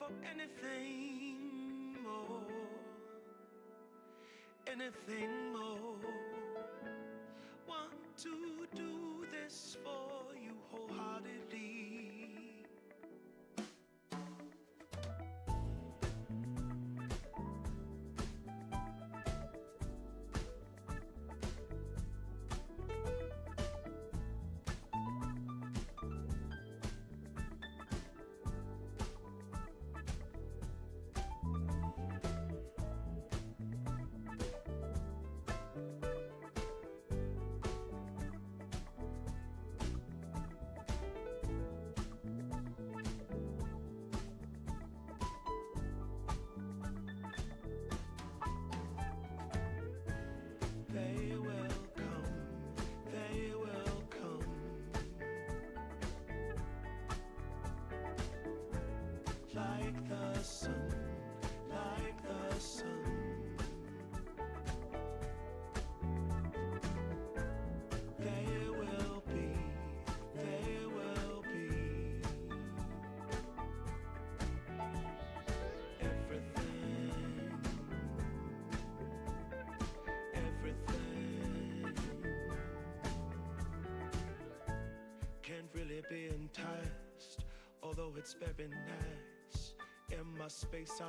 for anything more, anything more. Want to do this for you wholeheartedly. They will come, they will come, like the sun, like the sun. They will be, they will be everything, everything. Can't really be enticed, although it's very nice. In my space